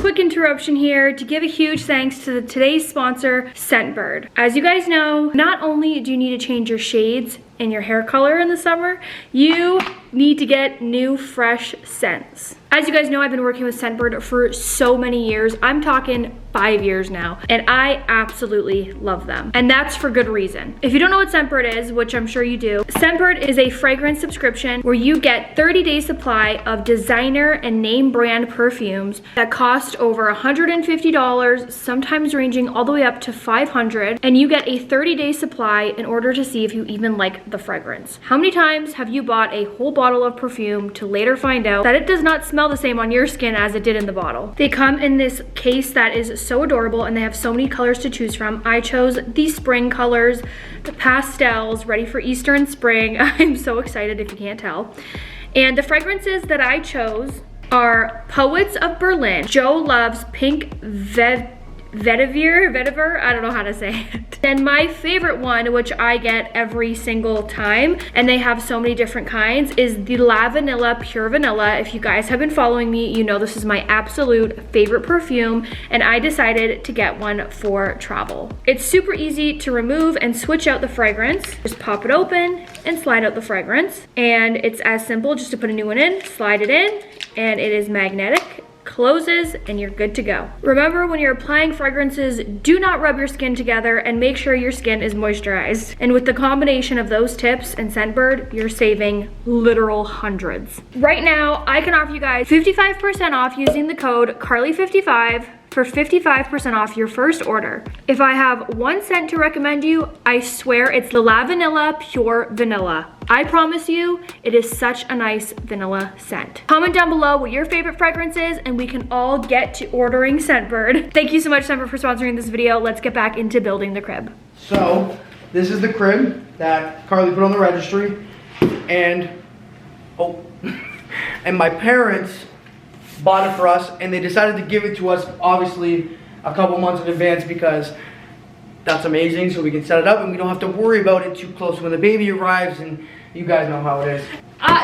quick interruption here to give a huge thanks to today's sponsor, Scentbird. As you guys know, not only do you need to change your shades and your hair color in the summer, you need to get new fresh scents. As you guys know, I've been working with Scentbird for so many years. I'm talking 5 years now, and I absolutely love them. And that's for good reason. If you don't know what Scentbird is, which I'm sure you do, Scentbird is a fragrance subscription where you get 30-day supply of designer and name brand perfumes that cost over $150, sometimes ranging all the way up to $500, and you get a 30-day supply in order to see if you even like the fragrance. How many times have you bought a whole bottle of perfume to later find out that it does not smell the same on your skin as it did in the bottle? They come in this case that is so adorable, and they have so many colors to choose from. I chose the spring colors, the pastels, ready for Easter and spring. I'm so excited if you can't tell. And the fragrances that I chose are Poets of Berlin. Joe loves Pink Vetiver, I don't know how to say it. And my favorite one, which I get every single time, and they have so many different kinds, is the La Vanilla Pure Vanilla. If you guys have been following me, you know this is my absolute favorite perfume, and I decided to get one for travel. It's super easy to remove and switch out the fragrance. Just pop it open and slide out the fragrance. And it's as simple just to put a new one in, slide it in, and it is magnetic, closes, and you're good to go. Remember, when you're applying fragrances, do not rub your skin together, and make sure your skin is moisturized. And with the combination of those tips and Scentbird, you're saving literal hundreds. Right now, I can offer you guys 55% off using the code KARLEE55 for 55% off your first order. If I have one scent to recommend you, I swear it's the La Vanilla Pure Vanilla. I promise you, it is such a nice vanilla scent. Comment down below what your favorite fragrance is, and we can all get to ordering Scentbird. Thank you so much, Scentbird, for sponsoring this video. Let's get back into building the crib. So, this is the crib that Karlee put on the registry, and and my parents bought it for us, and they decided to give it to us, obviously, a couple months in advance, because that's amazing, so we can set it up and we don't have to worry about it too close when the baby arrives, and you guys know how it is.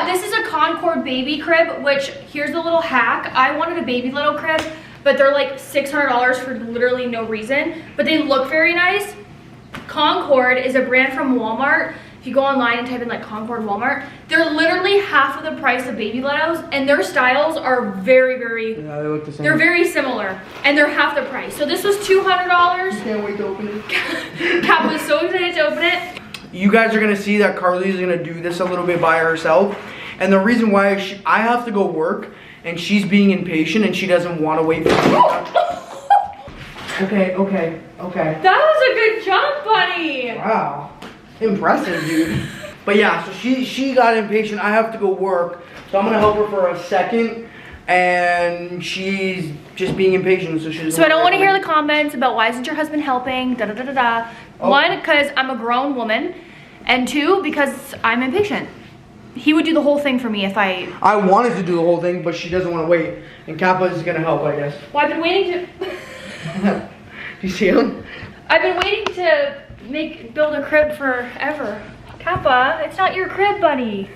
This is a Concord baby crib, which, here's the little hack. I wanted a baby little crib, but they're like $600 for literally no reason, but they look very nice. Concord is a brand from Walmart. If you go online and type in like Concord Walmart, they're literally half of the price of baby Letos, and their styles are very, yeah, they look the same. They're very similar, and they're half the price. So this was $200. Can't wait to open it. Cap was so excited to open it. You guys are gonna see that Karlee is gonna do this a little bit by herself, and the reason why I have to go work, and she's being impatient, and she doesn't want to wait for me. Okay. That was a good jump, buddy. Wow. Impressive, dude. But yeah, so she got impatient. I have to go work, so I'm gonna help her for a second, and she's just being impatient, so she's. So I don't want to hear the comments about why isn't your husband helping? Da da da da da. Oh. One, because I'm a grown woman, and two, because I'm impatient. He would do the whole thing for me if I wanted to do the whole thing, but she doesn't want to wait, and Kappa is gonna help, I guess. Well, I've been waiting to. Do you see him? I've been waiting to build a crib forever. Kappa, it's not your crib, buddy.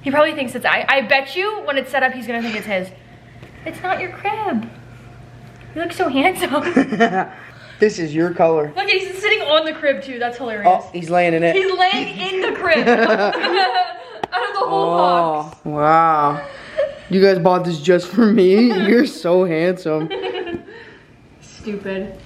He probably thinks it's I bet you when it's set up, he's gonna think it's his. It's not your crib. You look so handsome. This is your color. Look, he's sitting on the crib too. That's hilarious. Oh, he's laying in it. He's laying in the crib. Out of the whole box. Wow. You guys bought this just for me? You're so handsome. Stupid.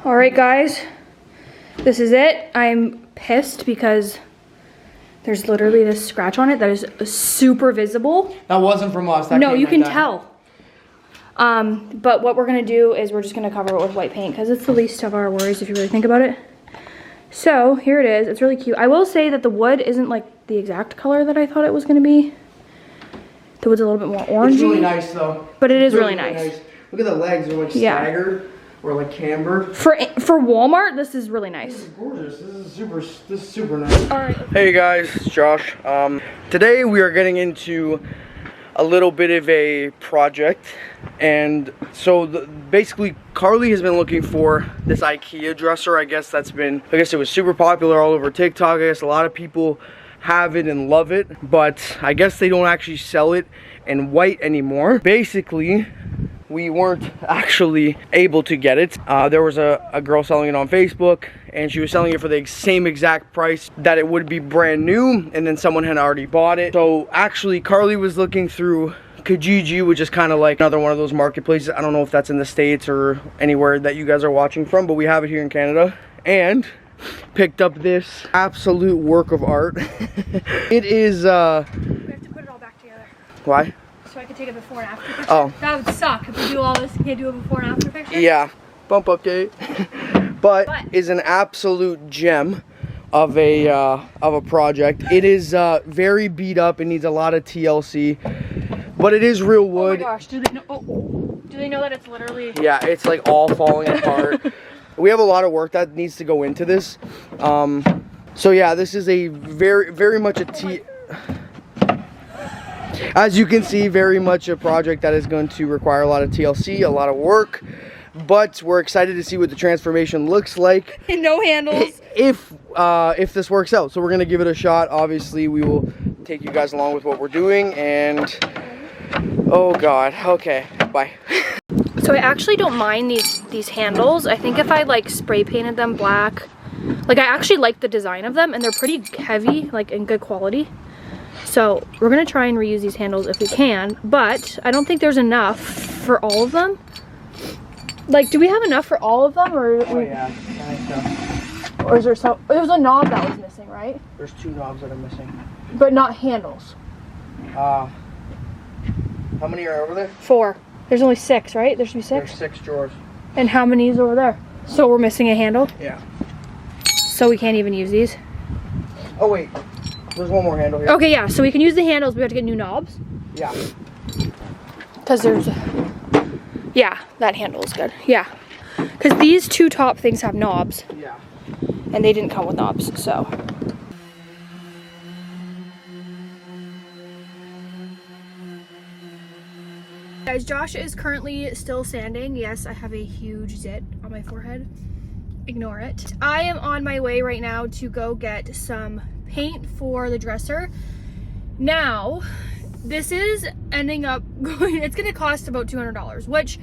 All right, guys, this is it. I'm pissed because there's literally this scratch on it that is super visible. That wasn't from us. No, you can tell. But what we're gonna do is we're just gonna cover it with white paint because it's the least of our worries if you really think about it. So here it is. It's really cute. I will say that the wood isn't like the exact color that I thought it was gonna be. The wood's a little bit more orangey. It's really nice though. But it is really nice. Look at the legs. They're like staggered or like cambered. For Walmart, this is really nice. This is gorgeous. This is super nice. All right. Hey guys, it's Josh. Today we are getting into a little bit of a project, and so basically Karlee has been looking for this IKEA dresser. I guess it was super popular all over TikTok. I guess a lot of people have it and love it, but I guess they don't actually sell it in white anymore. Basically, we weren't actually able to get it. There was a girl selling it on Facebook, and she was selling it for the same exact price that it would be brand new, and then someone had already bought it. So actually Karlee was looking through Kijiji, which is kind of like another one of those marketplaces. I don't know if that's in the States or anywhere that you guys are watching from, but we have it here in Canada, and picked up this absolute work of art. It is We have to put it all back together. Why? So I could take a before and after picture. Oh. That would suck if we do all this and can't do a before and after picture. Yeah, bump update. but is an absolute gem of a project. It is very beat up. It needs a lot of TLC, but it is real wood. Oh my gosh, do they know? Do they know that it's literally? Yeah, it's like all falling apart. We have a lot of work that needs to go into this. So yeah, this is a very much a as you can see, very much a project that is going to require a lot of TLC, a lot of work, but we're excited to see what the transformation looks like. No handles. If this works out. So we're gonna give it a shot. Obviously, we will take you guys along with what we're doing, and oh god, okay, bye. So I actually don't mind these handles. I think if I like spray painted them black, like I actually like the design of them, and they're pretty heavy, like in good quality. So we're gonna try and reuse these handles if we can, but I don't think there's enough for all of them. Like, do we have enough for all of them, or? Oh yeah, I think so. Or is there so? There was a knob that was missing, right? There's 2 knobs that are missing. But not handles. How many are over there? 4. There's only 6, right? There should be 6. There's 6 drawers. And how many is over there? So we're missing a handle? Yeah. So we can't even use these? Oh wait, there's one more handle here. Okay, yeah, so we can use the handles, we have to get new knobs? Yeah. Because there's, yeah, that handle is good, yeah. Because these 2 top things have knobs. Yeah. And they didn't come with knobs, so. Guys, Josh is currently still sanding. Yes, I have a huge zit on my forehead. Ignore it. I am on my way right now to go get some paint for the dresser. Now, this is ending up going, it's gonna cost about $200, which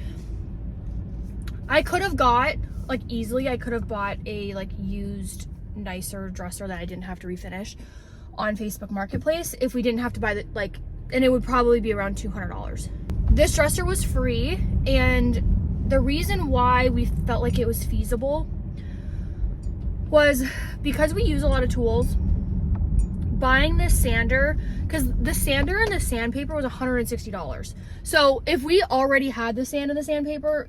I could have got, like easily, I could have bought a like used, nicer dresser that I didn't have to refinish on Facebook Marketplace if we didn't have to buy the, like, and it would probably be around $200. This dresser was free, and the reason why we felt like it was feasible was because we use a lot of tools. Buying this sander, because the sander and the sandpaper was $160. So if we already had the sand and the sandpaper,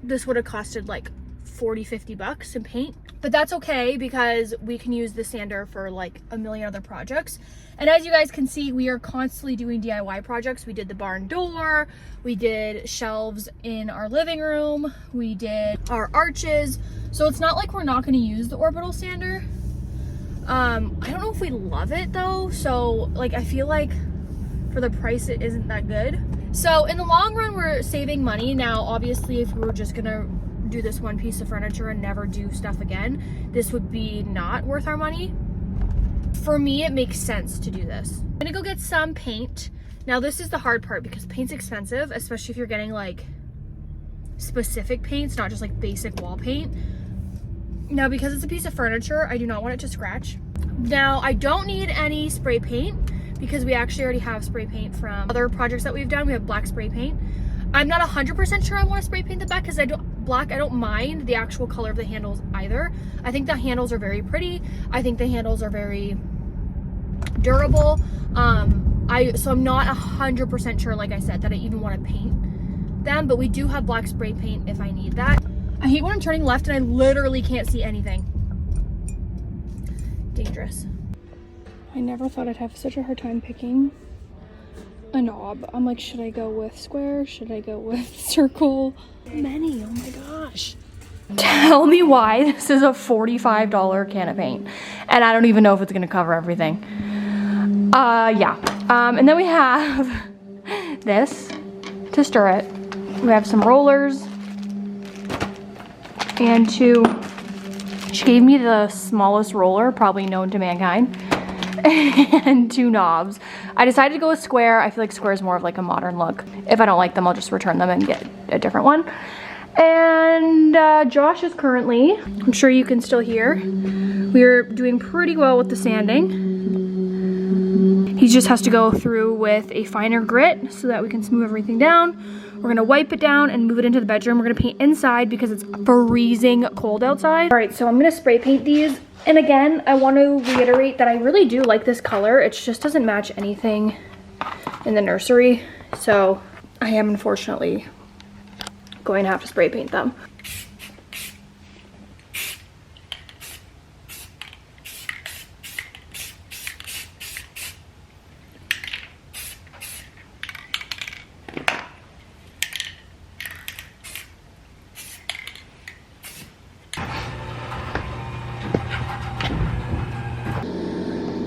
this would have costed like 40-50 bucks in paint. But that's okay because we can use the sander for like a million other projects. And as you guys can see, we are constantly doing DIY projects. We did the barn door, we did shelves in our living room, we did our arches. So it's not like we're not going to use the orbital sander. I don't know if we love it though. So like, I feel like for the price, it isn't that good. So in the long run, we're saving money. Now, obviously, if we were just gonna do this one piece of furniture and never do stuff again, this would be not worth our money. For me, it makes sense to do this. I'm gonna go get some paint. Now, this is the hard part because paint's expensive, especially if you're getting like specific paints, not just like basic wall paint. Now, because it's a piece of furniture, I do not want it to scratch. Now, I don't need any spray paint because we actually already have spray paint from other projects that we've done. We have black spray paint. I'm not 100% sure I want to spray paint the back because black. I don't mind the actual color of the handles either. I think the handles are very pretty. I think the handles are very durable. So I'm not 100% sure, like I said, that I even want to paint them, but we do have black spray paint if I need that. I hate when I'm turning left and I literally can't see anything. Dangerous. I never thought I'd have such a hard time picking a knob. I'm like, should I go with square? Should I go with circle? Many, oh my gosh. Tell me why this is a $45 can of paint. And I don't even know if it's gonna cover everything. Yeah. And then we have this to stir it. We have some rollers and she gave me the smallest roller probably known to mankind and 2 knobs. I decided to go with square. I feel like square is more of like a modern look. If I don't like them, I'll just return them and get a different one. And Josh is currently, I'm sure you can still hear, we're doing pretty well with the sanding. He just has to go through with a finer grit so that we can smooth everything down. We're gonna wipe it down and move it into the bedroom. We're gonna paint inside because it's freezing cold outside. All right, so I'm gonna spray paint these. And again, I want to reiterate that I really do like this color. It just doesn't match anything in the nursery. So I am unfortunately going to have to spray paint them.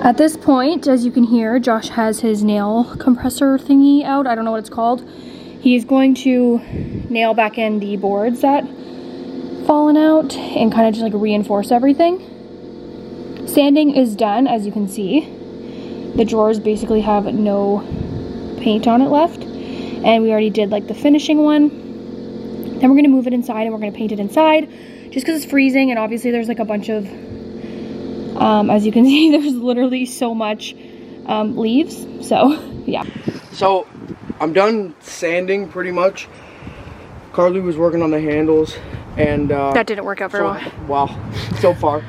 At this point, as you can hear, Josh has his nail compressor thingy out. I don't know what it's called. He's going to nail back in the boards that fallen out and kind of just like reinforce everything. Sanding is done, as you can see. The drawers basically have no paint on it left. And we already did like the finishing one. Then we're gonna move it inside and we're gonna paint it inside just because it's freezing, and obviously there's like a bunch of as you can see, there's literally so much leaves, so yeah. So I'm done sanding pretty much. Karlee was working on the handles and that didn't work out very well. Wow, so far.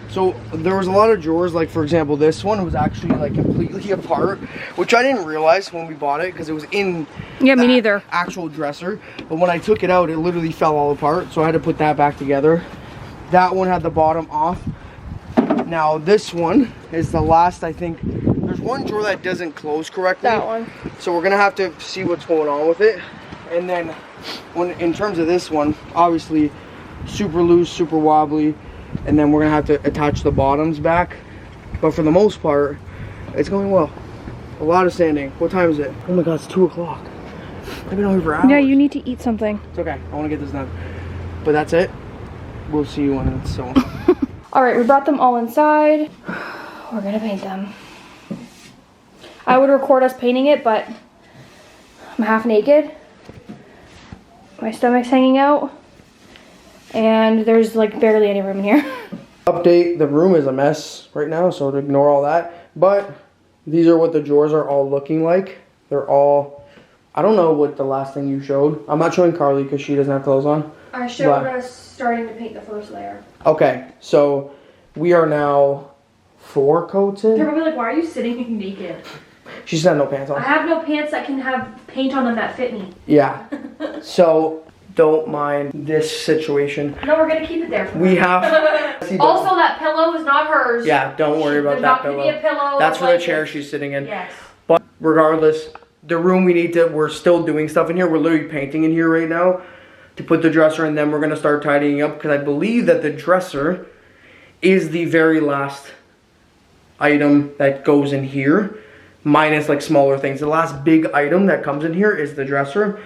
So there was a lot of drawers, like for example this one was actually like completely apart, which I didn't realize when we bought it because it was in me neither. Actual dresser. But when I took it out, it literally fell all apart, so I had to put that back together. That one had the bottom off. Now this one is the last, I think. There's one drawer that doesn't close correctly. That one. So we're gonna have to see what's going on with it. And then when in terms of this one, obviously super loose, super wobbly. And then we're gonna have to attach the bottoms back. But for the most part, it's going well. A lot of sanding. What time is it? Oh my god, it's 2 o'clock. I've been on here for hours. Yeah, you need to eat something. It's okay, I wanna get this done. But that's it. We'll see you when it's so. All right, we brought them all inside. We're gonna paint them. I would record us painting it, but I'm half naked. My stomach's hanging out. And there's like barely any room in here. Update, the room is a mess right now, so ignore all that. But these are what the drawers are all looking like. They're all, I don't know what the last thing you showed. I'm not showing Karlee because she doesn't have clothes on. I showed us starting to paint the first layer. Okay, so we are now 4 coats in. They're probably like, why are you sitting naked? She just had no pants on. I have no pants that can have paint on them that fit me. Yeah. So don't mind this situation. No, we're gonna keep it there. We have. Also, that pillow is not hers. Yeah, don't worry about that pillow. There's not gonna be a pillow. That's for the chair she's sitting in. Yes. But regardless, the room we're still doing stuff in here. We're literally painting in here right now to put the dresser in. Then we're gonna start tidying up because I believe that the dresser is the very last item that goes in here, minus like smaller things. The last big item that comes in here is the dresser,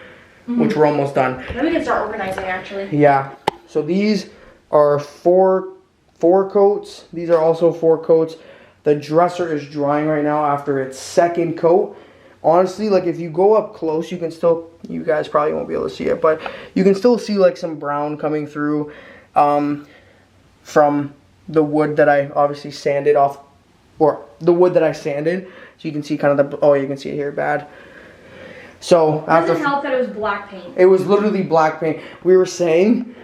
which we're almost done. Then we can start organizing actually. Yeah. So these are four coats. These are also 4 coats. The dresser is drying right now after its 2nd coat. Honestly, like if you go up close, you can still, you guys probably won't be able to see it, but you can still see like some brown coming through from the wood that I obviously sanded off, or the wood that I sanded. So you can see kind of the, oh, you can see it here bad. So after Doesn't help that it was black paint. it was literally black paint. We were saying,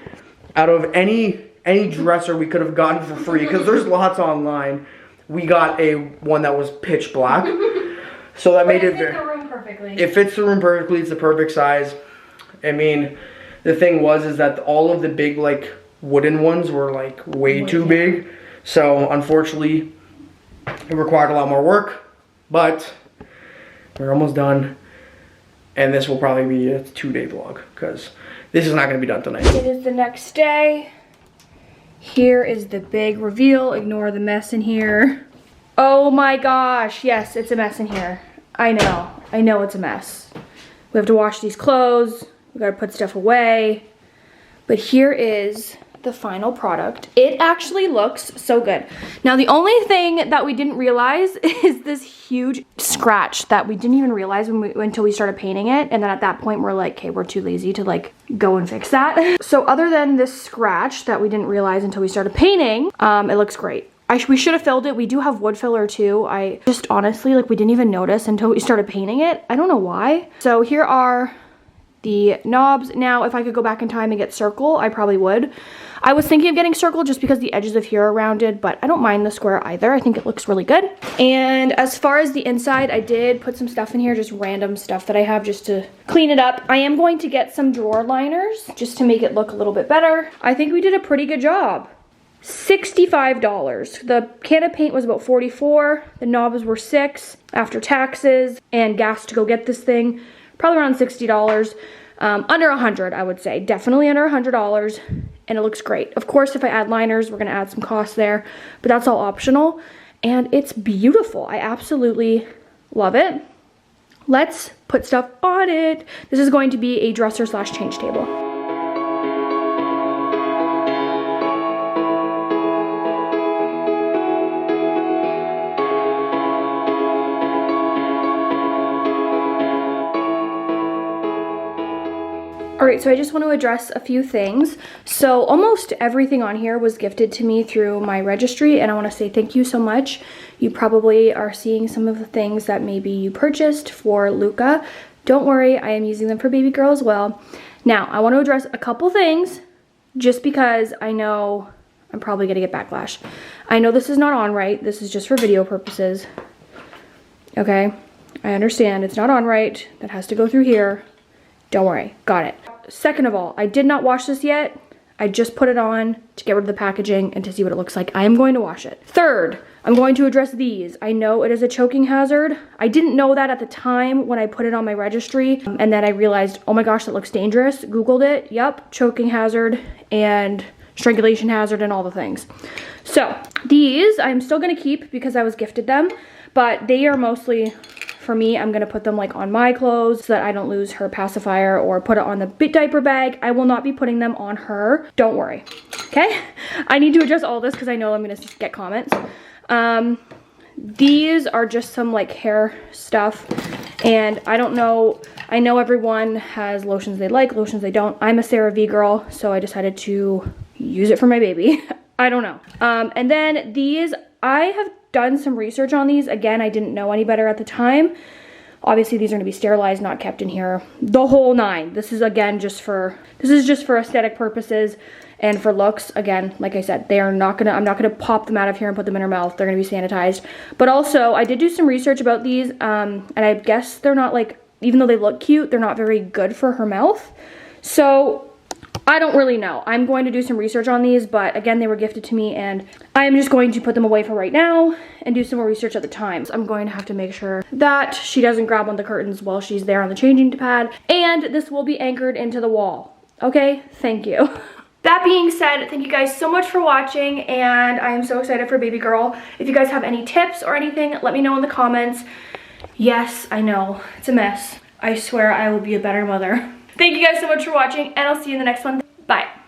out of any dresser we could have gotten for free, because there's lots online, we got one that was pitch black. So that made it fits the room perfectly. It fits the room perfectly. It's the perfect size. I mean, the thing is that all of the big like wooden ones were like way too big. So unfortunately, it required a lot more work, but we're almost done. And this will probably be a 2-day vlog because this is not going to be done tonight. It is the next day. Here is the big reveal. Ignore the mess in here. Oh my gosh. Yes, it's a mess in here. I know it's a mess. We have to wash these clothes. We got to put stuff away. But here is the final product. It actually looks so good. Now the only thing that we didn't realize is this huge scratch that we didn't even realize until we started painting it, and then at that point we're like, okay, we're too lazy to like go and fix that. So other than this scratch that we didn't realize until we started painting, it looks great. We should have filled it. We do have wood filler too. I just honestly, like, we didn't even notice until we started painting it. I don't know why. So here are the knobs. Now, if I could go back in time and get circle, I probably would. I was thinking of getting circle just because the edges of here are rounded, but I don't mind the square either. I think it looks really good. And as far as the inside, I did put some stuff in here, just random stuff that I have just to clean it up. I am going to get some drawer liners just to make it look a little bit better. I think we did a pretty good job. $65. The can of paint was about $44. The knobs were $6 after taxes and gas to go get this thing. Probably around $60. Under $100, I would say. Definitely under $100. And it looks great. Of course, if I add liners, we're gonna add some cost there, but that's all optional. And it's beautiful. I absolutely love it. Let's put stuff on it. This is going to be a dresser / change table. All right, so I just want to address a few things. So almost everything on here was gifted to me through my registry, and I want to say thank you so much. You probably are seeing some of the things that maybe you purchased for Luca. Don't worry, I am using them for baby girl as well. Now, I want to address a couple things just because I know I'm probably going to get backlash. I know this is not on right. This is just for video purposes. Okay, I understand it's not on right. That has to go through here. Don't worry, got it. Second of all, I did not wash this yet. I just put it on to get rid of the packaging and to see what it looks like. I am going to wash it. Third, I'm going to address these. I know it is a choking hazard. I didn't know that at the time when I put it on my registry, and then I realized, oh my gosh, that looks dangerous. Googled it, yep, choking hazard and strangulation hazard and all the things. So these I'm still gonna keep because I was gifted them, but they are mostly for me. I'm gonna put them like on my clothes so that I don't lose her pacifier or put it on the diaper bag. I will not be putting them on her. Don't worry, okay? I need to adjust all this because I know I'm gonna get comments. These are just some like hair stuff, and I don't know, I know everyone has lotions they like, lotions they don't. I'm a CeraVe girl, so I decided to use it for my baby. I don't know. And then these, I have done some research on these. Again, I didn't know any better at the time. Obviously, these are gonna be sterilized, not kept in here. The whole nine. This is again just for aesthetic purposes and for looks. Again, like I said, I'm not gonna pop them out of here and put them in her mouth. They're gonna be sanitized. But also, I did do some research about these, and I guess they're not like, even though they look cute, they're not very good for her mouth. So I don't really know. I'm going to do some research on these, but again, they were gifted to me and I am just going to put them away for right now and do some more research at the time. So I'm going to have to make sure that she doesn't grab on the curtains while she's there on the changing pad, and this will be anchored into the wall. Okay, thank you. That being said, thank you guys so much for watching, and I am so excited for baby girl. If you guys have any tips or anything, let me know in the comments. Yes, I know, it's a mess. I swear I will be a better mother. Thank you guys so much for watching, and I'll see you in the next one. Bye.